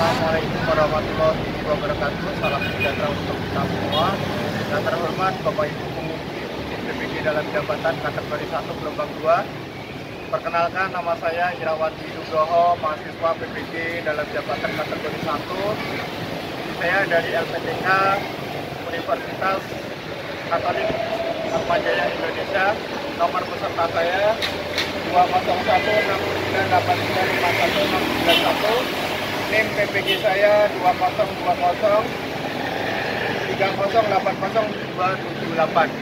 Assalamualaikum warahmatullahi wabarakatuh. Salam sejahtera untuk kita semua. Yang terhormat Bapak Ibu pengurus PPG dalam jabatan kategori 1 gelombang 2. Perkenalkan, nama saya Irawati Nugroho, mahasiswa PPG dalam jabatan kategori 1. Saya dari LPTK Universitas Katolik Atmajaya Indonesia. Nomor peserta saya 20169835191. NIM PPG saya 202030800278.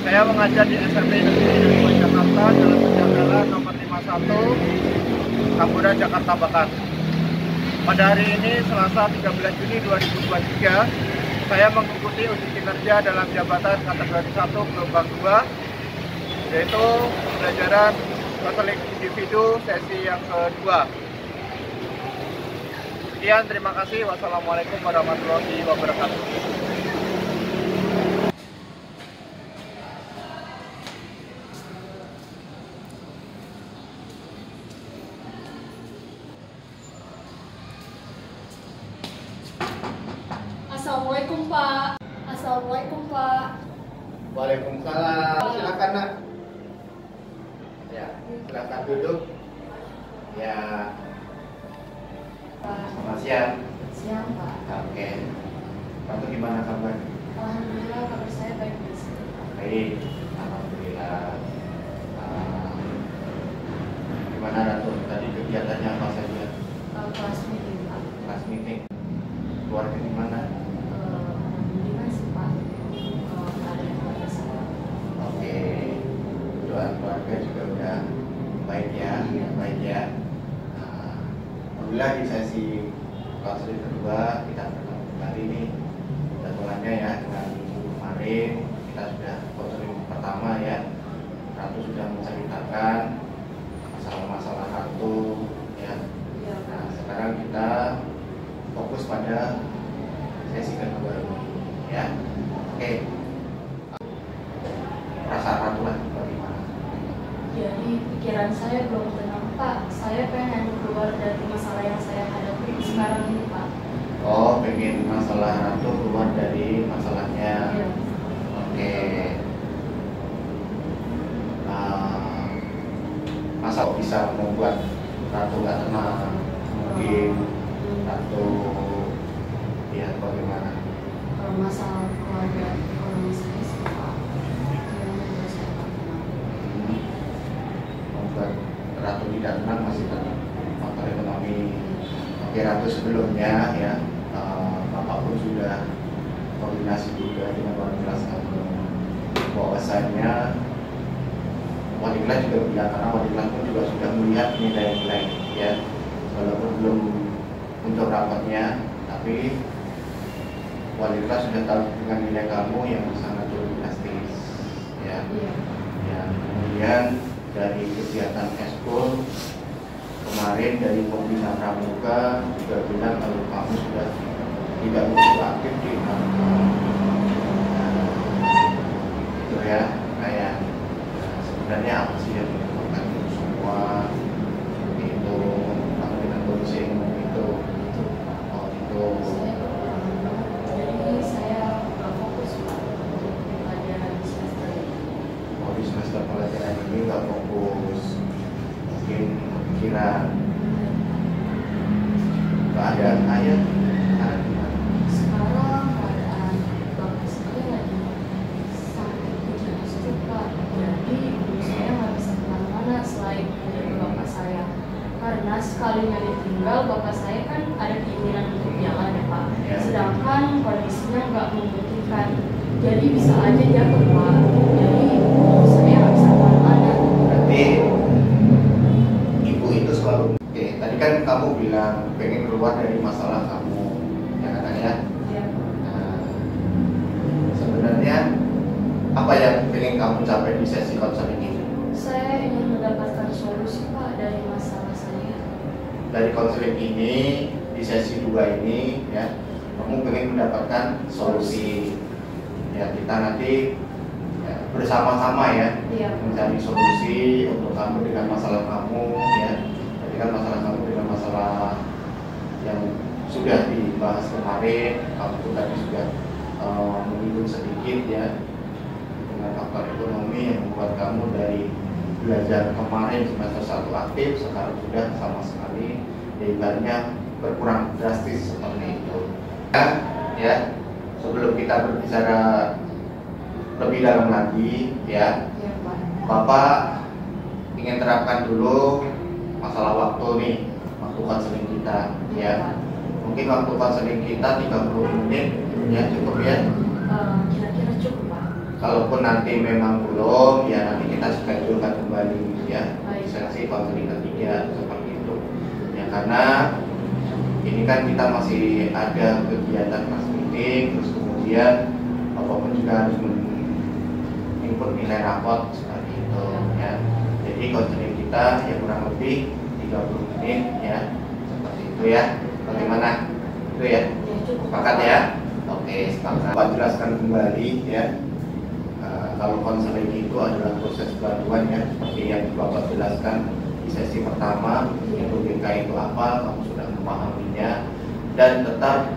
Saya mengajar di SMP Negeri 2 Jakarta, Jalan Penjagalan nomor 51, Tambora, Jakarta Barat. Pada hari ini, Selasa 13 Juni 2023, saya mengikuti uji kinerja dalam jabatan kategori 1 gelombang 2, yaitu pembelajaran konseling individu sesi yang kedua. Sekian, terima kasih. Wassalamualaikum warahmatullahi wabarakatuh. Assalamualaikum Pak. Assalamualaikum Pak. Waalaikumsalam. Silakan nak. Ya, silakan duduk. Ya. Pak. Selamat siang. Siang Pak. Oke. Kamu gimana kabar? Alhamdulillah kabar saya baik. Baik. Alhamdulillah. Gimana Ratu? Tadi kegiatannya apa saja? Kelas meeting Pak. Kelas meeting. Keluarga di mana? Alhamdulillah sih Pak. Ada yang keluarga saya. Oke. Doa keluarga juga udah baik ya. Iya. Baik ya. Alhamdulillah di sesi konseling kedua kita bertemu kembali nih jadwalannya ya. Dengan minggu kemarin kita sudah konseling pertama ya. Ratu sudah menceritakan masalah-masalah Ratu ya. Iya. Nah, sekarang kita fokus pada sesi kedua ini ya. Oke. Perasaan Ratu lah bagaimana? Jadi pikiran saya belum tenang Pak. Saya pengen keluar dari masalah yang saya hadapi sekarang ini Pak. Oh, pengen masalah Ratu keluar dari masalahnya. Iya. Oke. Masa bisa membuat Ratu nggak tenang? Mungkin Ratu ya bagaimana? Kalau masalah keluarga ekonomi saya sih Pak, yang membuat saya tak tenang. Membuat Ratu tidak tenang masih tentang faktor ekonomi. Oke Ratu, sebelumnya ya Bapak pun sudah koordinasi juga dengan wali kelas kamu bahwasanya wali kelas juga bilang, karena wali kelas pun juga sudah melihat nilai-nilai ya, walaupun belum untuk rapatnya, tapi wali kelas sudah tahu dengan nilai kamu yang sangat drastis ya. Iya. Ya, kemudian dari kegiatan eskul kemarin dari pembina pramuka juga bilang kalau kamu sudah tidak begitu aktif di pramuka. Nah, itu ya kayak sebenarnya apa sih yang dilakukan itu semua itu apa dengan kondisi ekonomi itu? Oh itu. Jadi saya nggak fokus Pak untuk pelajaran di semester ini. Oh, di semester pelajaran ini nggak fokus, mungkin pikiran keadaan ayah sekarang gimana? Sekarang keadaan bapak saya lagi sakit ujian stroke Pak. Jadi ibu saya nggak bisa kemana-mana selain dari bapak saya. Karena sekalinya ditinggal bapak saya kan ada keinginan untuk jalan ya Pak. Ya. Sedangkan kondisinya nggak memungkinkan. Jadi bisa aja jatuh Pak. Jadi ibu saya nggak bisa kemana-mana. Berarti ibu itu selalu tadi kan kamu bilang pengen keluar dari masalah kamu ya katanya. Ya. Nah, sebenarnya apa yang pengen kamu capai di sesi konseling ini? Saya ingin mendapatkan solusi Pak dari masalah saya. Dari konseling ini di sesi 2 ini ya, kamu pengen mendapatkan solusi ya. Kita nanti ya, bersama-sama ya Iya. mencari solusi untuk kamu dengan masalah kamu ya. Jadi kan masalah kamu dengan masalah yang sudah dibahas kemarin. Kamu pun tadi sudah menyinggung sedikit ya dengan faktor ekonomi yang membuat kamu dari belajar kemarin semester 1 aktif sekarang sudah sama sekali ibaratnya berkurang drastis seperti itu. Ya, sebelum kita berbicara lebih dalam lagi ya, Bapak ingin terapkan dulu masalah waktu nih, waktu konseling kita ya. Mungkin waktu konseling kita 30 menit ya, cukup ya? Kira-kira cukup Pak. Kalaupun nanti memang belum, ya nanti kita schedulekan kembali ya sesi konseling ketiga seperti itu ya, karena ini kan kita masih ada kegiatan kelas meeting, terus kemudian apapun juga harus input nilai rapot seperti itu ya. Jadi konseling kita ya kurang lebih 30 menit ya, seperti itu ya. Bagaimana? Itu ya? Sepakat ya? Oke, sepakat. Pak jelaskan kembali ya. Kalau konseling itu adalah proses bantuan ya, seperti yang Bapak jelaskan di sesi pertama, itu BK itu apa, kamu sudah memahaminya, dan tetap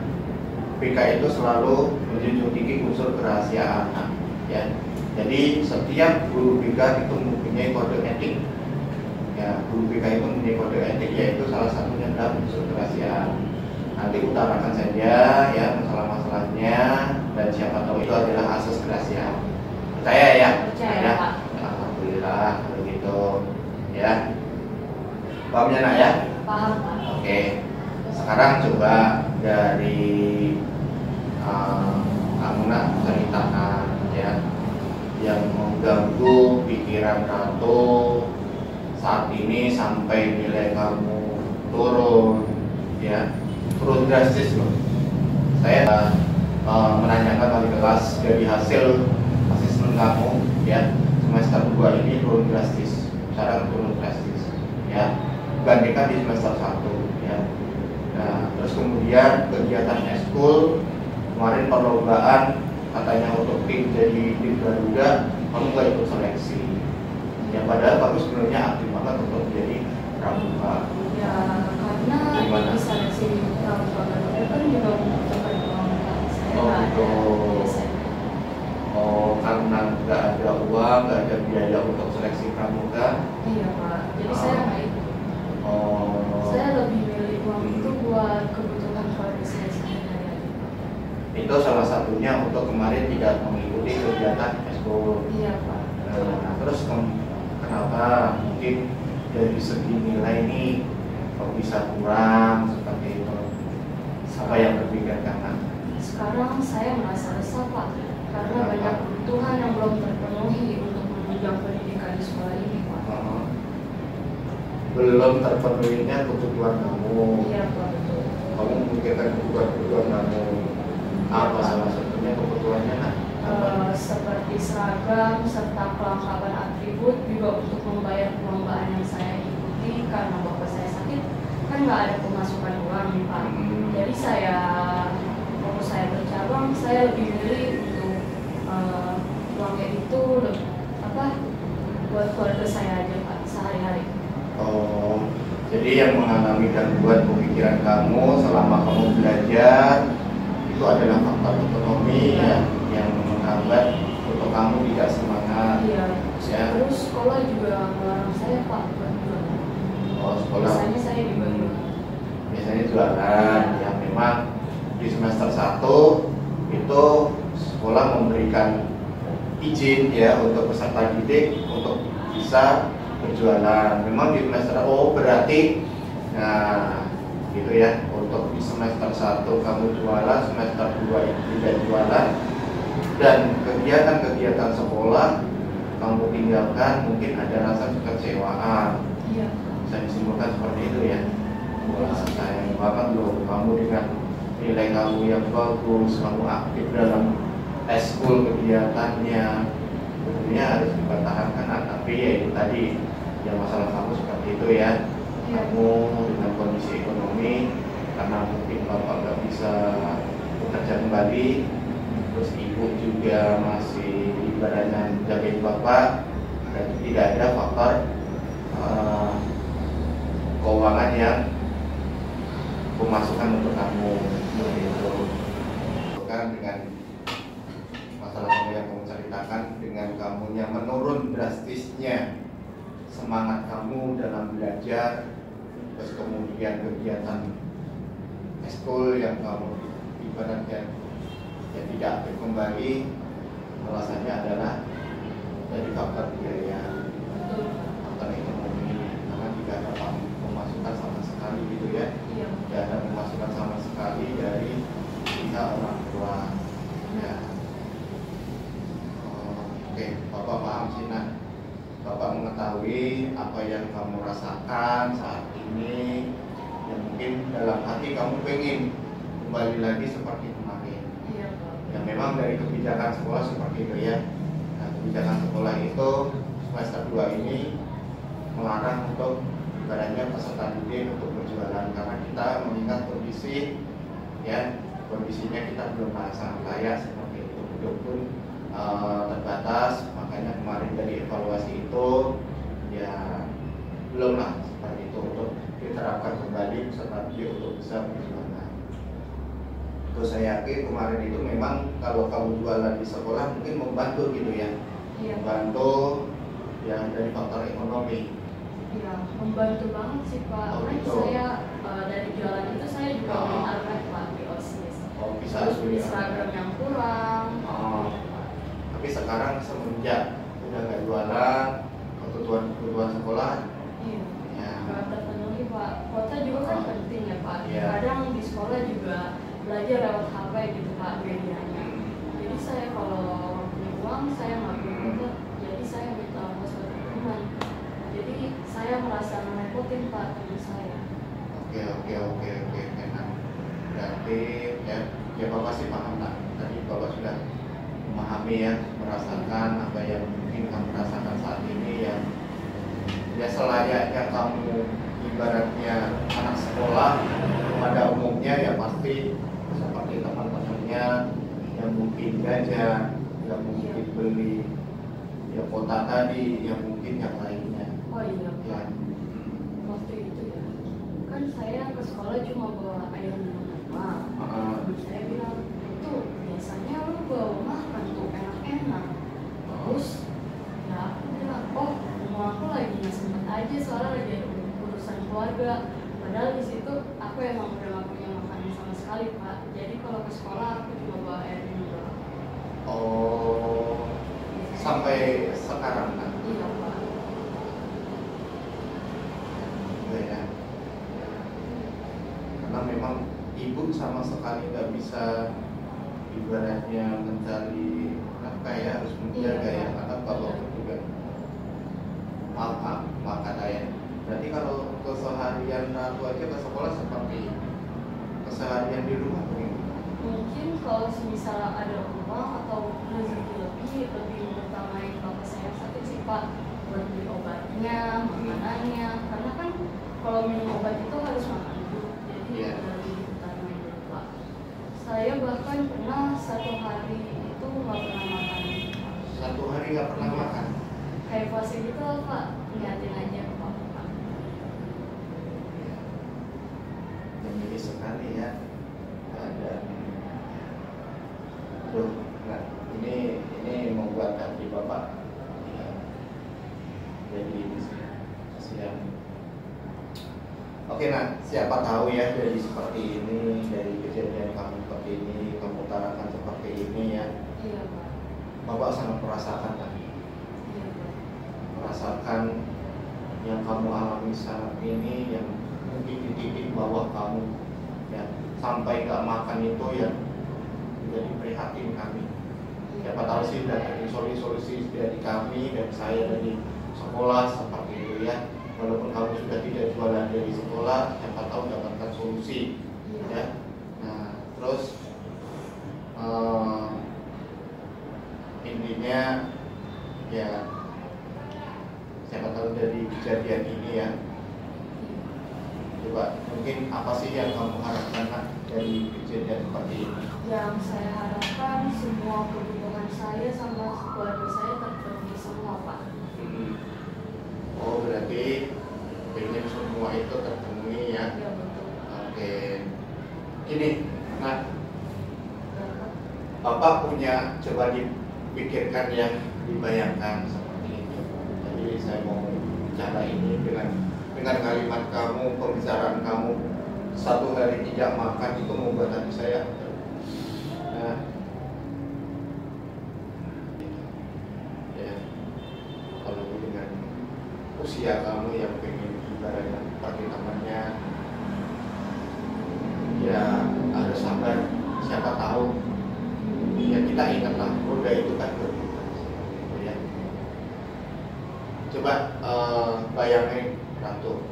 BK itu selalu menjunjung tinggi unsur kerahasiaan ya. Jadi setiap guru BK itu mempunyai kode etik ya, guru BK itu mempunyai kode etik, yaitu salah satunya adalah unsur kerahasiaan. Nanti utarakan saja ya masalah-masalahnya, dan siapa tahu itu adalah asas kerahasiaan. Percaya ya? Percaya Pak. Alhamdulillah kalau gitu ya. Pahamnya nak ya? Paham Pak. Oke. Sekarang coba dari kamu nak ceritakan ya yang mengganggu pikiran Ratu saat ini sampai nilai kamu turun ya, turun drastis loh. Saya menanyakan wali kelas dari hasil asesmen kamu ya, semester 2 ini turun drastis, sekarang turun drastis ya, bandingkan di semester 1 ya. Nah, terus kemudian kegiatan eskul kemarin perlombaan katanya untuk tim jadi tim Garuda, kamu nggak ikut seleksi ya, padahal kamu sebenarnya aktif banget untuk menjadi pramuka Ya karena di seleksi pramuka Garuda kan juga membutuhkan uang Pak. Saya nggak ada biasanya. Oh, karena nggak ada uang, nggak ada biaya untuk seleksi pramuka. Iya Pak, jadi saya nggak ikut. Saya lebih milih uang itu buat kebutuhan keluarga saya sehari-hari. Itu salah satunya untuk kemarin tidak mengikuti kegiatan eskul. Iya Pak. Nah, terus kenapa mungkin dari segi nilai ini kok bisa kurang seperti itu? Apa yang berbeda karena? Sekarang saya merasa resah Pak, karena banyak kebutuhan yang belum terpenuhi untuk menunjang pendidikan di sekolah ini Pak. Belum terpenuhinya kebutuhan kamu. Iya Pak, betul. Kamu memikirkan kebutuhan kamu. Apa salah satunya kebutuhannya nak? Seperti seragam serta kelengkapan atribut, juga untuk membayar perlombaan yang saya ikuti karena bapak saya sakit kan nggak ada pemasukan uang nih Pak. Jadi waktu saya bercabang, saya lebih milih untuk uangnya itu buat keluarga saya aja Pak sehari-hari. Oh, jadi yang mengalami gangguan pemikiran kamu selama kamu belajar itu adalah faktor ekonomi ya, yang menghambat untuk kamu tidak semangat. Iya. Ya. Terus sekolah juga melarang saya Pak buat jualan. Oh, sekolah. Biasanya saya juga Biasanya jualan. Ya memang di semester 1 itu sekolah memberikan izin ya untuk peserta didik untuk bisa berjualan. Memang di semester berarti nah gitu ya, untuk di semester 1 kamu jualan, semester 2 itu tidak jualan, dan kegiatan-kegiatan sekolah kamu tinggalkan, mungkin ada rasa kekecewaan. Iya. Bisa disimpulkan seperti itu ya. Wah, sayang banget loh, kamu dengan nilai kamu yang bagus, kamu aktif dalam eskul kegiatannya, tentunya harus dipertahankan. Tapi ya itu tadi, ya masalah kamu seperti itu ya. Kamu dengan kondisi ekonomi, karena mungkin bapak nggak bisa bekerja kembali, terus ibu juga masih ibaratnya jagain bapak, dan tidak ada faktor keuangan yang pemasukan untuk kamu itu. Bukan dengan masalah kamu yang kamu ceritakan, dengan kamunya menurun drastisnya semangat kamu dalam belajar, terus kemudian kegiatan ekskul yang kamu ibaratnya ya tidak aktif kembali, alasannya adalah dari faktor biaya, faktor ekonomi, karena tidak ada pemasukan sama sekali gitu ya. Iya. Tidak ada pemasukan sama sekali dari pihak orang tua ya. Oke, Bapak paham sih. Nah, Bapak mengetahui apa yang kamu rasakan saat ini, yang mungkin dalam hati kamu pengen kembali lagi seperti kemarin. Iya, Pak. Ya memang dari kebijakan sekolah seperti itu ya. Nah, kebijakan sekolah itu semester 2 ini melarang untuk ibaratnya peserta didik untuk berjualan, karena kita mengingat kondisi ya, kondisinya kita belum merasa layak seperti itu, betul-betul terbatas. Makanya kemarin dari evaluasi itu ya belum lah seperti itu untuk diterapkan kembali peserta didik untuk bisa berjualan. Terus saya yakin kemarin itu memang kalau kamu jualan di sekolah mungkin membantu gitu ya. Iya. Membantu ya dari faktor ekonomi. Iya, membantu banget sih Pak. Oh, Kan gitu. saya dari jualan itu saya juga beli almet Pak di OSIS. Oh, bisa Terus beli beli seragam yang kurang. Oh. Tapi sekarang semenjak udah nggak jualan, kebutuhan sekolah Iya. ya. Nggak terpenuhi Pak. Kuota juga kan penting ya Pak. Iya. Kadang di sekolah juga belajar lewat HP gitu Pak medianya. Jadi saya kalau punya uang saya nggak punya kuota, jadi saya minta ongkos teman. Jadi saya merasa merepotin Pak teman saya. Oke. Nah, berarti ya Bapak sih paham lah. Tadi Bapak sudah memahami ya, merasakan apa yang mungkin kamu rasakan saat ini ya selayaknya kamu ibaratnya anak sekolah pada umumnya ya pasti seperti teman-temannya yang mungkin jajan, yang mungkin beli ya kota tadi, yang mungkin yang lainnya Oh iya Pak. ya. Waktu itu ya, kan saya ke sekolah cuma bawa air minum doang. Saya bilang, itu biasanya lu bawa makan tuh enak-enak. Terus ya aku bilang, oh rumah aku lagi nggak sempet aja soalnya lagi ada urusan keluarga. Padahal di situ aku emang udah gak punya makanan sama sekali Pak. Jadi kalau ke sekolah aku cuma bawa air minum doang. Oh, sampai sekarang kan? Iya Pak. Ya. Karena memang ibu sama sekali nggak bisa ibaratnya mencari apa ya, harus menjaga ya, karena bapak juga maaf kata ya. Berarti kalau keseharian aku aja ke sekolah seperti keseharian di rumah begitu. Mungkin kalau misalnya ada uang atau rezeki lebih mengutamain bapak saya sakit sih Pak, buat beli obatnya, makanannya, karena kan kalau minum obat itu harus makan dulu, jadi lebih utamain dulu Pak. Saya bahkan pernah satu hari itu nggak pernah makan. Satu hari nggak pernah makan. Kayak puasa gitu loh Pak, niatin aja Pak. Jadi sekali ya keadaan. Aduh, nah, ini membuat hati bapak ya, jadi kasihan. Oke, nah siapa tahu ya dari seperti ini, dari kejadian kamu seperti ini, kamu utarakan seperti ini ya. Iya Pak. Bapak sangat merasakan kan, Iya Pak. merasakan yang kamu alami saat ini, yang mungkin di titik bawah kamu ya, sampai gak makan itu ya jadi prihatin kami. Siapa tahu sih dari solusi dari kami dan saya dari sekolah seperti itu ya. Walaupun kamu sudah tidak jualan dari sekolah, siapa tahu dapatkan solusi ya. Nah terus intinya ya siapa tahu dari kejadian ini ya, coba mungkin apa sih yang kamu harapkan dari kejadian seperti ini? Yang saya harapkan semua kebutuhan saya sama keluarga saya terpenuhi semua Pak. Oh berarti pengen semua itu terpenuhi ya. Iya betul. Oke. Oke, gini, nah Bapak punya, coba dipikirkan ya, dibayangkan seperti ini. Jadi saya mau bicara ini dengan kalimat kamu, pembicaraan kamu, 1 hari tidak makan itu membuat hati saya. Nah, ya, kalau dengan usia kamu yang pengen ibaratnya pakai temannya, ya harus sabar. Siapa tahu, ya kita ingatlah roda itu kan berputar, ya. Coba bayangin Ratu,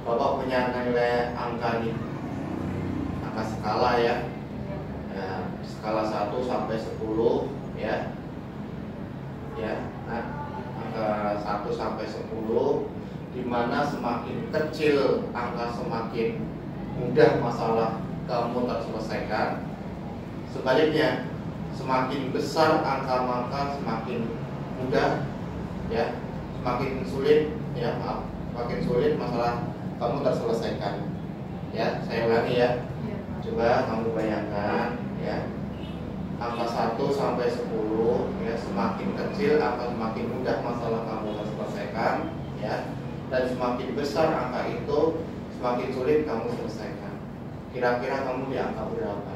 Bapak punya nilai angka nih, angka skala ya, skala 1 sampai 10 ya, nah angka 1 sampai 10, dimana semakin kecil angka semakin mudah masalah kamu terselesaikan. Sebaliknya, semakin besar angka semakin mudah, ya, semakin sulit, ya maaf, semakin sulit masalah kamu terselesaikan. Ya, saya ulangi ya. Coba kamu bayangkan, ya, angka 1 sampai 10, ya, semakin kecil angka semakin mudah masalah kamu terselesaikan, ya, dan semakin besar angka itu semakin sulit kamu selesaikan. Kira-kira kamu di angka berapa?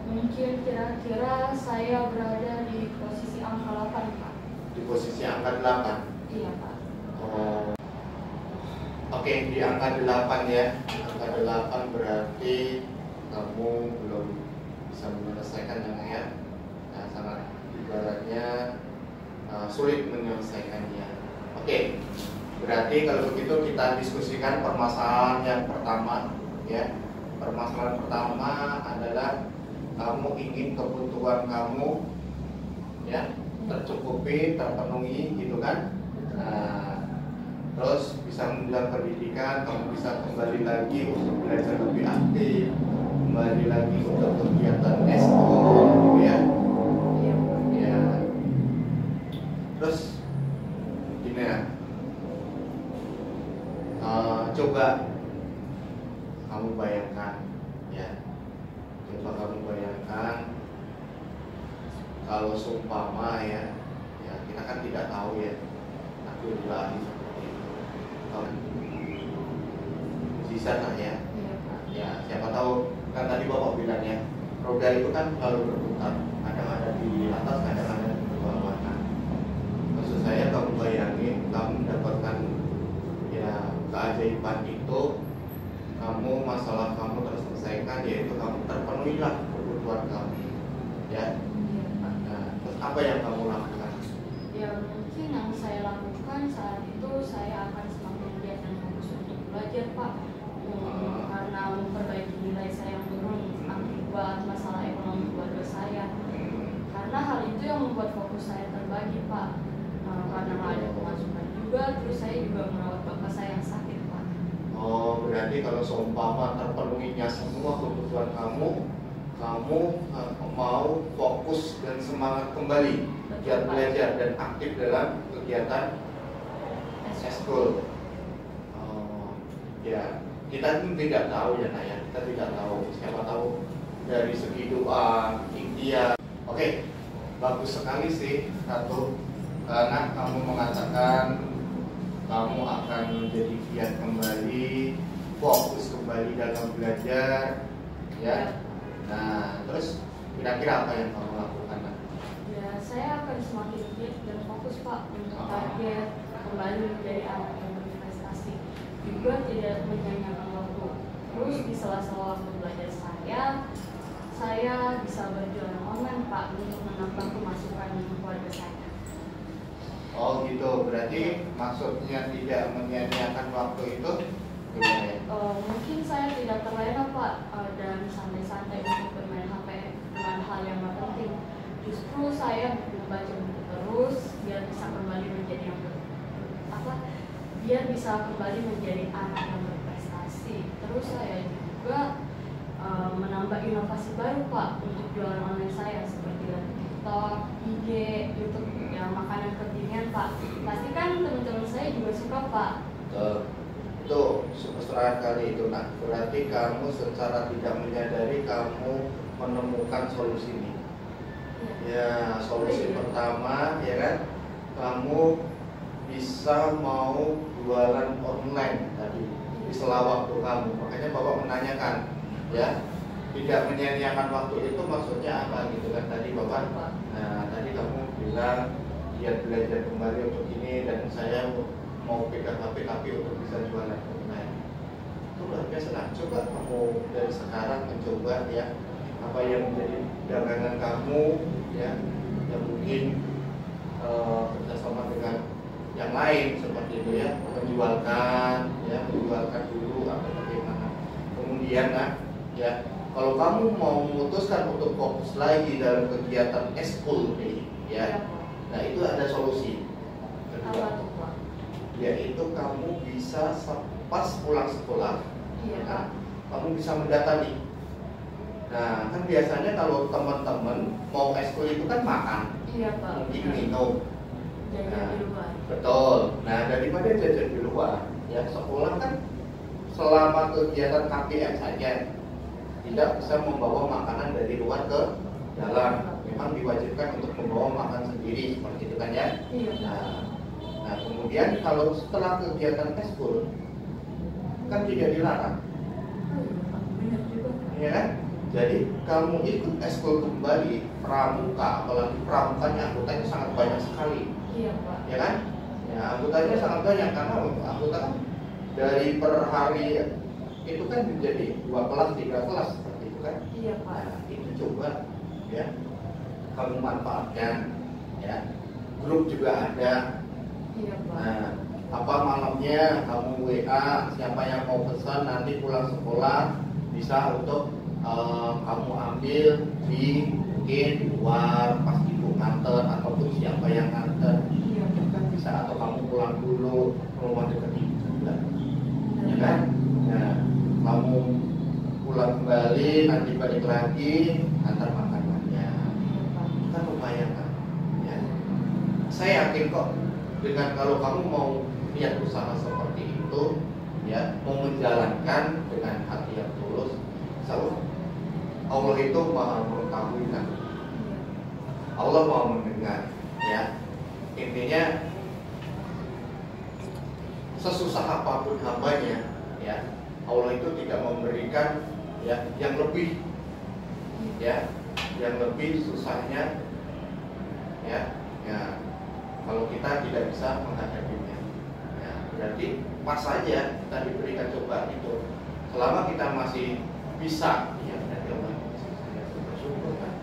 Mungkin kira-kira saya berada di posisi angka 8, Pak. Di posisi angka 8? Iya, Pak. Oh. Oke, di angka 8 ya. Angka 8 berarti kamu belum bisa menyelesaikan ya. Nah, sangat ibaratnya sulit menyelesaikannya. Oke. Berarti kalau begitu kita diskusikan permasalahan yang pertama ya. Permasalahan pertama adalah kamu ingin kebutuhan kamu ya tercukupi, terpenuhi gitu kan. Nah, terus bisa mengejar pendidikan, kamu bisa kembali lagi untuk belajar lebih aktif, kembali lagi untuk kegiatan ekskul gitu ya. Ya. Terus gini ya, coba kamu bayangkan ya, coba kamu bayangkan kalau seumpama ya, kita kan tidak tahu ya, aku juga seperti itu. Bisa tak ya? Ya, siapa tahu kan tadi Bapak bilang ya, roda itu kan selalu berputar, kadang ada di atas, kadang ada di bawah. Nah, maksud saya kamu bayangin, kamu mendapatkan ya keajaiban itu, kamu masalah kamu terselesaikan, yaitu kamu terpenuhilah kebutuhan kamu, ya. Nah, terus apa yang kamu lakukan? Ya mungkin yang saya lakukan saat itu, saya akan semakin giat dan fokus untuk belajar, Pak. Karena memperbaiki nilai saya yang turun akibat masalah ekonomi keluarga saya. Karena hal itu yang membuat fokus saya terbagi, Pak. Karena nggak ada pemasukan juga, terus saya juga merawat bapak saya yang sakit, Pak. Oh, berarti kalau seumpama terpenuhinya semua kebutuhan kamu mau fokus dan semangat kembali giat belajar dan aktif dalam kegiatan ekskul. Ya, kita tidak tahu ya Naya, kita tidak tahu. Siapa tahu dari segi doa, ikhtiar. Oke, bagus sekali sih Ratu, karena kamu mengatakan kamu akan menjadi giat kembali, fokus kembali dalam belajar, ya. Nah, terus kira-kira apa yang kamu lakukan? Ya, saya akan semakin giat dan fokus, Pak, untuk target kembali menjadi anak yang berprestasi. Juga tidak menyanyiakan waktu. Terus di sela-sela waktu belajar saya bisa berjualan online, Pak, untuk menambah pemasukan keluarga saya. Oh gitu, berarti maksudnya tidak menyia-nyiakan waktu itu gimana ya? Mungkin saya tidak terlena, Pak, dan santai-santai untuk bermain HP dengan hal yang gak penting. Justru saya membaca buku terus biar bisa kembali menjadi anak yang berprestasi. Terus saya juga menambah inovasi baru, Pak, untuk jualan online saya seperti TikTok, IG, YouTube, ya makanan kekinian, Pak. Pasti kan teman-teman saya juga suka, Pak. Itu setengah kali itu. Nah, berarti kamu secara tidak menyadari kamu menemukan solusi ini. Ya, solusi pertama ya kan, kamu bisa mau jualan online tadi di sela waktu kamu. Makanya Bapak menanyakan, ya, tidak menyia-nyiakan waktu itu maksudnya apa gitu kan tadi Bapak. Nah, tadi kamu bilang dia belajar kembali untuk ini dan saya mau pegang HP untuk bisa jualan online. Itu luar biasa. Nah, coba kamu dari sekarang mencoba ya apa yang menjadi dagangan kamu ya, yang mungkin kerjasama dengan yang lain seperti itu ya, menjualkan dulu atau bagaimana. Kemudian nah ya, kalau kamu mau memutuskan untuk fokus lagi dalam kegiatan eskul nih ya, nah itu ada solusi kedua, yaitu kamu bisa pas pulang sekolah ya, kamu bisa mendatangi. Nah, kan biasanya kalau teman-teman mau eskul itu kan makan, mungkin minum. Nah, betul. Nah, daripada jajan di luar, ya sekolah kan selama kegiatan KPM saja tidak bisa membawa makanan dari luar ke dalam. Memang diwajibkan untuk membawa makan sendiri seperti itu kan ya. Nah, kemudian kalau setelah kegiatan eskul kan tidak dilarang, ya kan? Jadi kamu ikut eskul kembali pramuka, apalagi pramukanya anggotanya sangat banyak sekali. Iya, Pak. Ya kan? Ya, anggotanya sangat banyak karena anggota kan dari per hari itu kan menjadi 2 kelas, 3 kelas seperti itu kan? Iya, Pak. Nah, itu coba ya kamu manfaatkan ya. Grup juga ada. Iya, Pak. Nah, apa malamnya kamu WA siapa yang mau pesan nanti pulang sekolah bisa untuk kamu ambil di mungkin luar pas ibu nganter ataupun siapa yang nganter. Iya, Kan bisa, atau kamu pulang dulu ke rumah dekat ibu juga, ya kan? Nah, kamu pulang kembali nanti balik lagi antar makanannya, kan lumayan kan? Ya. Saya yakin kok dengan kalau kamu mau niat usaha seperti itu, ya, mau menjalankan dengan hati yang tulus, insya Allah itu maha mengetahui kan, Allah mau mendengar, ya. Intinya sesusah apapun hambanya, ya, Allah itu tidak memberikan ya yang lebih, ya, yang lebih susahnya, ya. Kalau kita tidak bisa menghadapinya, ya, berarti pas saja kita diberikan cobaan itu. Selama kita masih bisa, ya, berarti Allah bersyukur kan.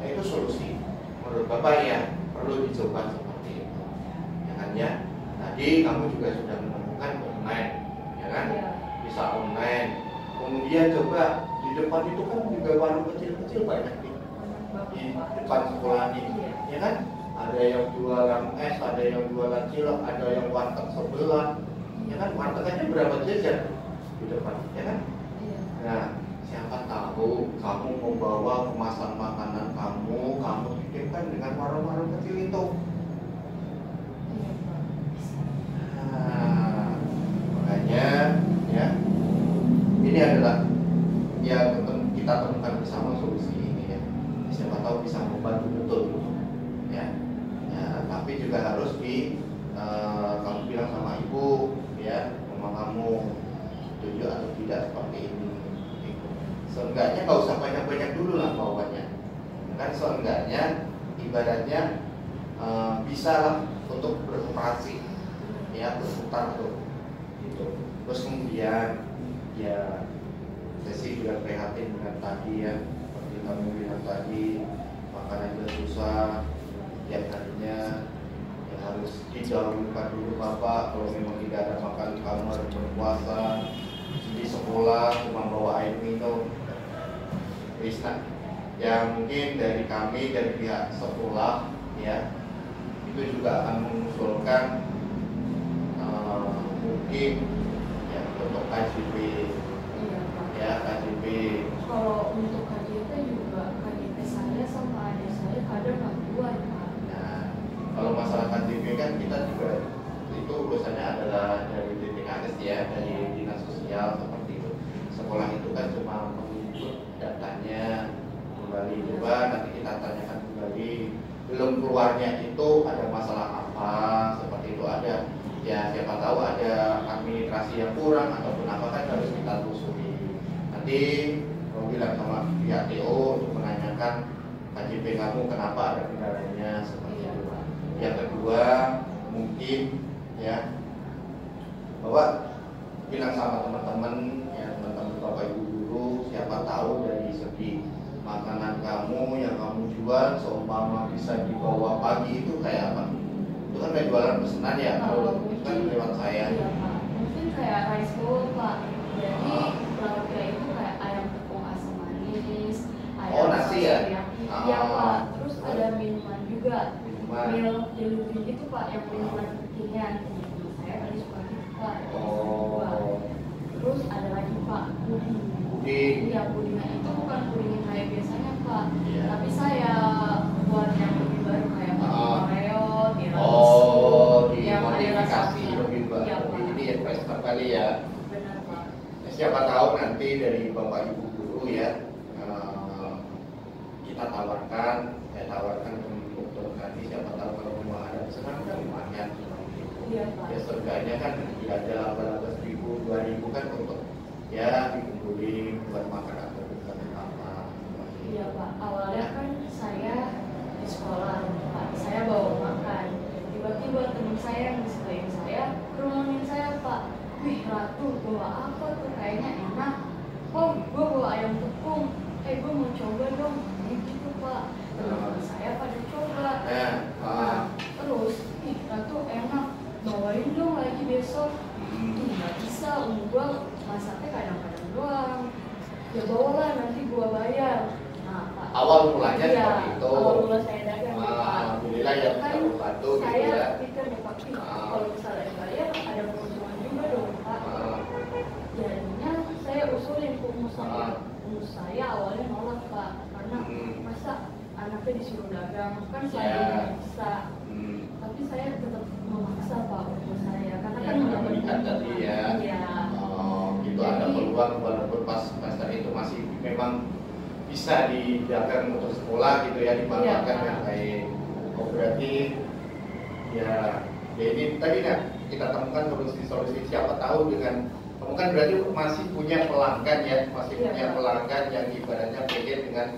Nah, itu solusi menurut Bapak ya, perlu dicoba seperti itu, ya kan ya. Tadi kamu juga sudah menemukan online, ya kan? Bisa online. Kemudian coba di depan itu kan juga warung kecil-kecil banyak nih di depan sekolah ini, ya kan? Ada yang jualan es, ada yang jualan cilok, ada yang warteg sebelah, ya kan? Warteg aja berapa jajan di depan, ya kan? Nah, siapa tahu kamu membawa kemasan makanan kamu titipkan dengan warung-warung kecil itu. Nah, makanya ya ini adalah ya kita temukan bersama solusi ini ya. Siapa tahu bisa membantu betul, ya. Ya, tapi juga harus kamu bilang sama ibu, ya, mama kamu setuju atau tidak seperti ini. Seenggaknya nggak usah banyak-banyak dulu lah bawanya, kan seenggaknya ibaratnya bisa lah untuk beroperasi, ya, berputar tuh, gitu. Terus kemudian ya saya sih juga prihatin dengan tadi ya, seperti kamu bilang tadi makanan juga susah, tiap harinya ya harus didahulukan dulu Bapak. Kalau memang tidak ada makan kamu harus berpuasa, di sekolah cuma bawa air minum. Bisa ya, mungkin dari kami dari pihak sekolah ya itu juga akan mengusulkan mungkin ya untuk KJP, ya KJP. Kalau untuk KJP juga KJP saya sama adik saya kadang nggak buat, Pak. Nah, kalau masalah KJP kan kita juga itu urusannya adalah dari DPKK nakes ya dari dinas sosial seperti itu. Sekolah itu kan cuma menginput datanya kembali, coba nanti kita tanyakan kembali belum keluarnya itu ada masalah apa seperti itu, ada ya siapa tahu ada administrasi yang kurang ataupun apa kan harus kita telusuri. Nanti mau bilang sama pihak TO untuk menanyakan KJP kamu kenapa ada kendalanya seperti itu. Yang kedua mungkin ya bahwa bilang sama teman-teman ya, teman-teman bapak ibu guru, siapa tahu dari segi makanan kamu yang kamu jual seumpama bisa dibawa pagi itu kayak apa? Itu kan kayak jualan pesanan ya, kalau itu kan lewat saya. Iya, Pak. Mungkin kayak rice bowl, Pak. Jadi lauknya itu kayak ayam tepung asam manis, ayam nasi ya? Iya, Pak. Terus ada minuman juga. Minuman. Milk delivery gitu, Pak, yang minuman kekinian. Saya tadi suka gitu, Pak. Terus ada lagi, Pak, puding. Puding. Iya, pudingnya itu bukan puding yang kayak biasanya, Pak. Iya. Tapi saya buat yang lebih baru kayak Oreo, dimodifikasi lebih baru. Iya, Pak. Ini ya fresh kali ya. Benar, Pak. Siapa tahu nanti dari bapak ibu guru ya kita tawarkan untuk nanti siapa tahu kalau memang ada pesanan kan lumayan seperti itu. Iya, Pak. Ya seenggaknya kan tidak ada 18.000 2.000 kan untuk ya dikumpulin buat makan atau bukan apa. Iya, Pak. Awalnya kan saya di sekolah, Pak. Saya bawa makan. Tiba-tiba teman saya yang di sekeliling saya kerumunin saya, Pak. Wih, Ratu, bawa apa tuh? Kayaknya enak. Oh, gue bawa ayam tepung. Gue mau coba dong. Kayak gitu, Pak. Teman-teman saya pada coba. Nah, terus, ih, Ratu enak. Bawain dong lagi besok. Nggak bisa, gue masaknya kadang-kadang doang. Ya bawalah, nanti gue bayar. Nah, Pak. Awal mulanya Iya, seperti itu. awal mula saya dagang, Pak. Alhamdulillah ya bisa Kan membantu gitu saya ya. pikir nih, Pak, kalau misalnya bayar ada keuntungan juga dong, Pak. Jadinya saya usulin ke umus saya. Umus saya awalnya nolak, Pak, karena masa anaknya disuruh dagang, kan saya nggak bisa. Tapi saya tetap memaksa, Pak, umus saya, karena kan udah melihat tadi ya. Iya. Itu ada peluang walaupun pas semester itu masih memang bisa didagang untuk sekolah gitu ya, dimanfaatkan yang baik. Oh berarti ya ini tadi kan kita temukan solusi-solusi, siapa tahu dengan kamu kan berarti masih punya pelanggan ya, masih punya pelanggan yang ibaratnya pengen dengan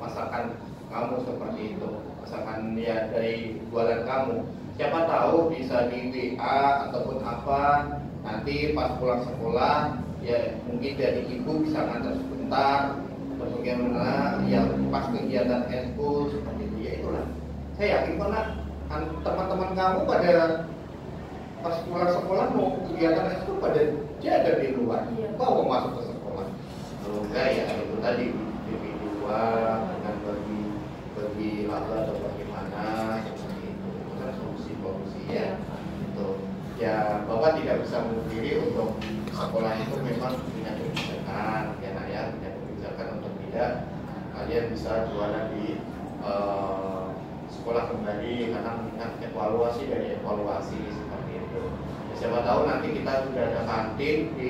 masakan kamu seperti itu, masakan ya dari jualan kamu. Siapa tahu bisa di WA ataupun apa, nanti pas pulang sekolah ya mungkin dari ibu bisa ngantar sebentar atau bagaimana yang pas kegiatan eskul seperti itu ya. Itulah saya yakin karena teman-teman kamu pada pas pulang sekolah mau kegiatan eskul pada jaga di luar, bawa masuk ke sekolah. Kalau enggak ya itu tadi di luar dengan bagi laba atau bagaimana seperti itu kan solusi ya. Itu ya bapak tidak bisa memungkiri untuk sekolah itu memang punya kebijakan ya nak ya, punya kebijakan untuk tidak kalian bisa jualan di sekolah kembali karena mengingat evaluasi dari evaluasi seperti itu. Ya, siapa tahu nanti kita sudah ada kantin di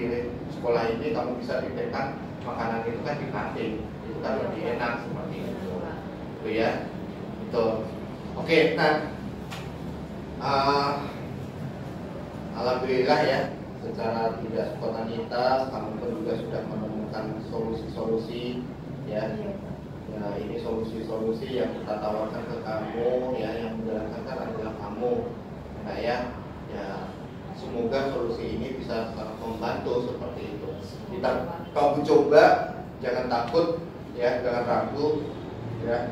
sekolah ini, kamu bisa diberikan makanan itu kan di kantin, itu kan lebih enak seperti itu. Itu ya, itu. Oke, nah alhamdulillah ya, secara tidak spontanitas kamu pun juga sudah menemukan solusi-solusi ya. Ya ini solusi-solusi yang kita tawarkan ke kamu ya, yang menjalankan kan adalah kamu. Nah ya, semoga solusi ini bisa membantu seperti itu. Kita kamu coba, jangan takut ya, jangan ragu ya.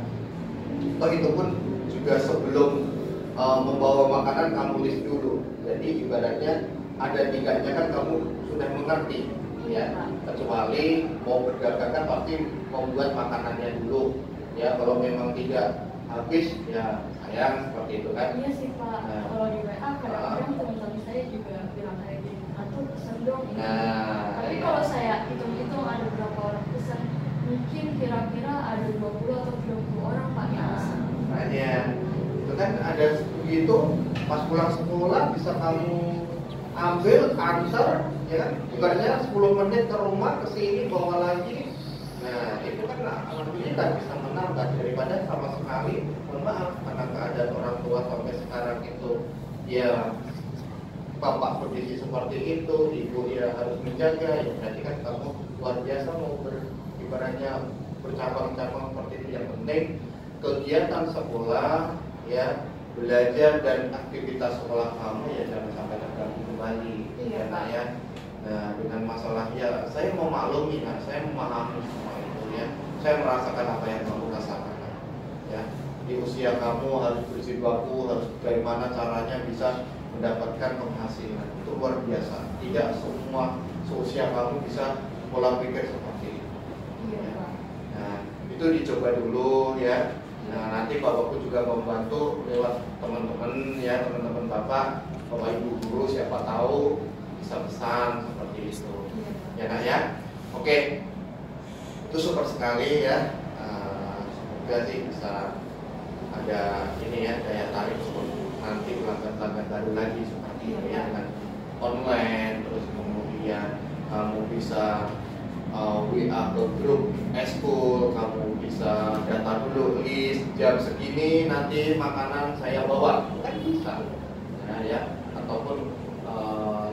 Toh itu pun juga sebelum membawa makanan kamu list dulu. Jadi ibaratnya ada tiganya kan kamu sudah mengerti ya. Kecuali mau berdagang kan pasti membuat makanannya dulu ya. Kalau memang tidak habis ya sayang seperti itu kan. Iya sih Pak. Nah, kalau di WA kadang-kadang teman-teman saya juga bilang kayak gini, atau pesan dong ini. Tapi ya, kalau saya hitung-hitung ada berapa orang pesan, mungkin kira-kira ada 20 atau 30 orang Pak yang pesan. Makanya itu kan ada begitu, pas pulang sekolah bisa kamu ambil, answer, ya kan? Bukannya 10 menit ke rumah, ke sini bawa lagi. Nah, itu kan alhamdulillah bisa menambah daripada sama sekali, mohon maaf, karena keadaan orang tua sampai sekarang itu ya bapak kondisi seperti itu, ibu ya harus menjaga, ya berarti kan kamu luar biasa mau ibaratnya bercabang-cabang seperti itu. Yang penting kegiatan sekolah ya, belajar dan aktivitas sekolah kamu ya jangan sampai terganggu kembali. Iya, Karena ya, nah, dengan masalah ya saya mau maklumi, nah, saya memahami semua itu ya, saya merasakan apa yang kamu rasakan ya. Di usia kamu harus berjibaku, harus bagaimana caranya bisa mendapatkan penghasilan, itu luar biasa. Tidak semua seusia kamu bisa pola pikir seperti itu. Iya, Ya. Pak. Nah, itu dicoba dulu ya. Nah, nanti bapakku juga membantu lewat teman-teman ya, teman-teman bapak ibu guru, siapa tahu bisa pesan seperti itu. Iya, Pak. Ya nak ya. Oke, itu super sekali ya. Semoga sih bisa ada ini ya, daya tarik untuk nanti pelanggan-pelanggan baru lagi seperti itu ya, dengan online. Terus kemudian kamu bisa WA ke grup eskul, kamu bisa data dulu list jam segini nanti makanan saya bawa, kan bisa nah, ya. Ataupun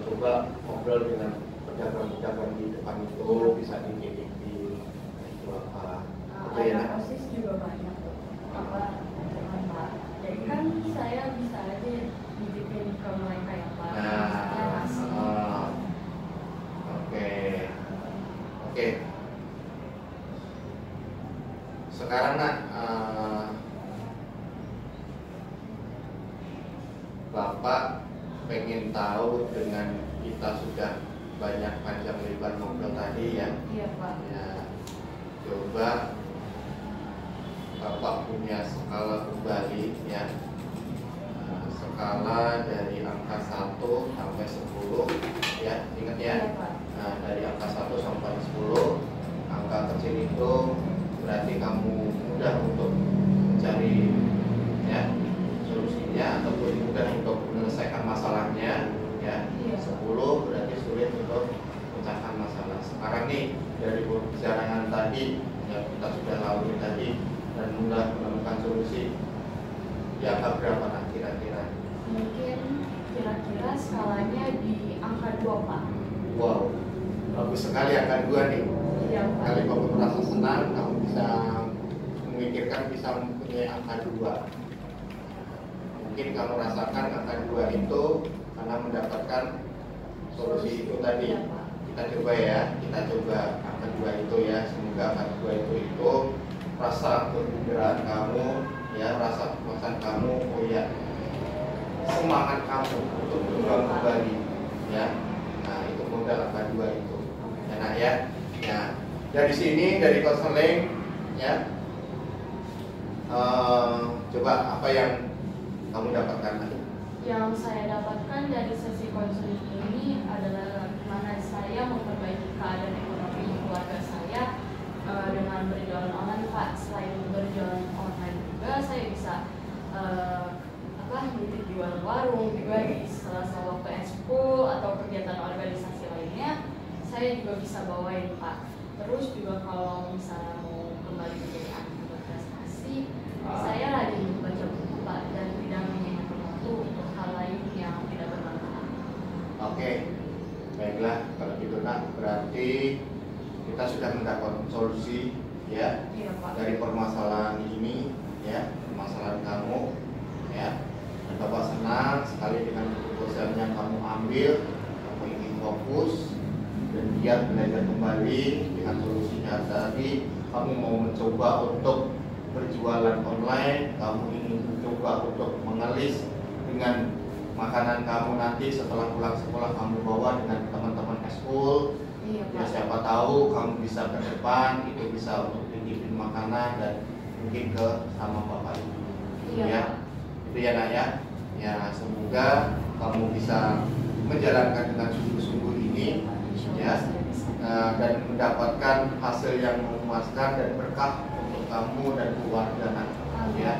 coba ngobrol dengan pedagang-pedagang di depan itu, bisa dititipin itu apa itu ya. Ada OSIS juga banyak tuh. Apa Pak? Jadi kan saya bisa aja nitipin ke mereka ya Pak. Misalnya nasi. Oke. Sekarang nak Bapak pengen tahu dengan kita sudah banyak panjang lebar ngobrol tadi ya. Iya Pak. Ya, coba Bapak punya skala kembali ya. Skala dari angka 1 sampai 10 ya, ingat ya. Iya Pak. Nah, dari angka 1 sampai 10, angka kecil itu berarti kamu mudah untuk mencari ya solusinya ataupun mudah untuk menyelesaikan masalahnya ya. Iya. 10 berarti sulit untuk memecahkan masalah. Sekarang nih dari pembicaraan tadi yang kita sudah lalui tadi dan mudah menemukan solusi, di angka berapa nah kira-kira? Mungkin kira-kira skalanya di angka 2 Pak. Wow, bagus sekali angka 2 nih. Iya Pak. Kali kamu merasa senang, kamu bisa memikirkan bisa mempunyai angka 2. Mungkin kamu rasakan angka 2 itu karena mendapatkan solusi itu tadi. Iya, Pak. Kita coba ya, kita coba angka 2 itu ya. Semoga angka 2 itu rasa kegembiraan kamu ya, rasa kepuasan kamu, oh ya, semangat kamu untuk berjuang kembali ya. Nah, itu modal angka 2 itu. Ya nak ya. Ya, dari sini dari konseling ya. Coba apa yang kamu dapatkan tadi? Yang saya dapatkan dari sesi konseling ini adalah bagaimana saya memperbaiki keadaan ekonomi keluarga saya dengan berjualan online Pak. Selain berjualan online juga saya bisa nitip jual warung juga di sela-sela waktu ekskul atau kegiatan organisasi lainnya, saya juga bisa bawain Pak. Terus juga kalau misalnya mau kembali menjadi anak berprestasi, saya rajin membaca buku Pak dan tidak menggunakan waktu untuk hal lain yang tidak bermanfaat. Oke, baiklah kalau gitu nak, berarti kita sudah mendapat solusi ya. Iya Pak. Dari permasalahan ini ya, permasalahan kamu ya. Dan Bapak senang sekali dengan keputusan yang kamu ambil. Kamu ingin fokus dan giat belajar kembali dengan solusinya tadi. Kamu mau mencoba untuk berjualan online, kamu ingin mencoba untuk mengelis dengan makanan kamu nanti setelah pulang sekolah, kamu bawa dengan teman-teman eskul. Iya Ya Pak. siapa tahu kamu bisa ke depan, itu bisa untuk titipin makanan dan mungkin ke sama bapak ibu. Iya, Ya, itu ya nak ya. Ya semoga kamu bisa menjalankan dengan sungguh-sungguh ini ya, dan mendapatkan hasil yang memuaskan dan berkah untuk kamu dan keluarga nak. Ya,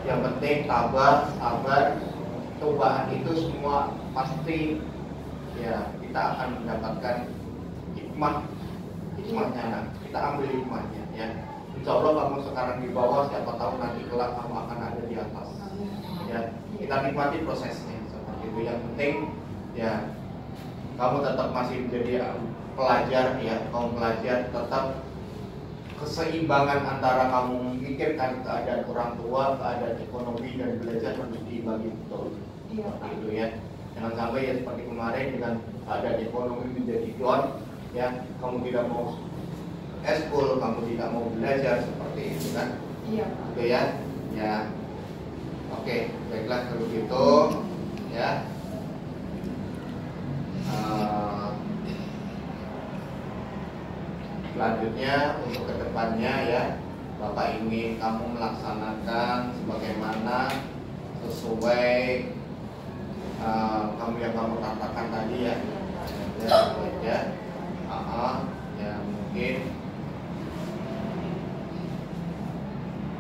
yang penting tabah, sabar. Cobaan itu semua pasti ya kita kita akan mendapatkan hikmahnya. Nah, kita ambil hikmahnya ya. Insya Allah kamu sekarang di bawah, siapa tahu nanti kelak kamu akan ada di atas. Ya, kita nikmati prosesnya seperti itu. Yang penting ya kamu tetap masih menjadi pelajar ya, kaum pelajar tetap keseimbangan antara kamu memikirkan keadaan orang tua, keadaan ekonomi dan belajar harus dibagi betul. Seperti itu ya. Jangan sampai ya seperti kemarin dengan keadaan ekonomi menjadi down ya, kamu tidak mau eskul, kamu tidak mau belajar seperti itu kan? Iya. Oke ya, ya. Oke, baiklah kalau gitu ya. Selanjutnya untuk kedepannya ya, Bapak ingin kamu melaksanakan sebagaimana sesuai kamu yang kamu katakan tadi ya. Ya, ya mungkin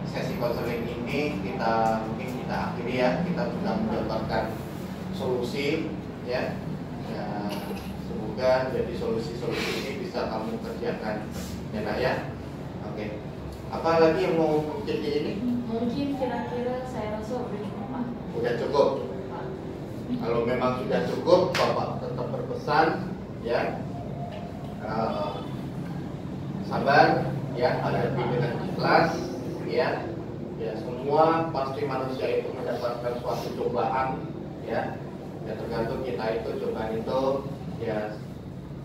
sesi konseling ini kita akhiri ya, kita sudah mendapatkan solusi ya. Ya, semoga jadi solusi-solusi ini bisa kamu kerjakan ya Nak ya. Oke. Apa lagi yang mau jadi ini? Mungkin kira-kira saya rasa udah cukup Pak. Udah cukup. Kalau memang sudah cukup, Bapak tetap berpesan ya, sabar ya, hadapi dengan ikhlas ya. Ya semua pasti manusia itu mendapatkan suatu cobaan ya. Ya tergantung kita itu cobaan itu ya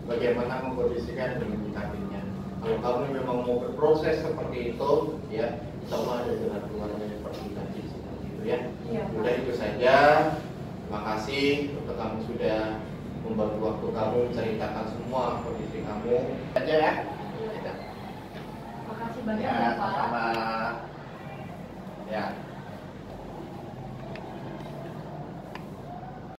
bagaimana mengkondisikan dan menyikapinya. Kalau kamu memang mau berproses seperti itu ya, insya Allah ada jalan keluarnya seperti tadi seperti itu ya. Udah itu saja. Terima kasih untuk kamu sudah membagi waktu kamu menceritakan semua kondisi kamu. Aja ya. Terima kasih banyak Ya, ya Pak. sama.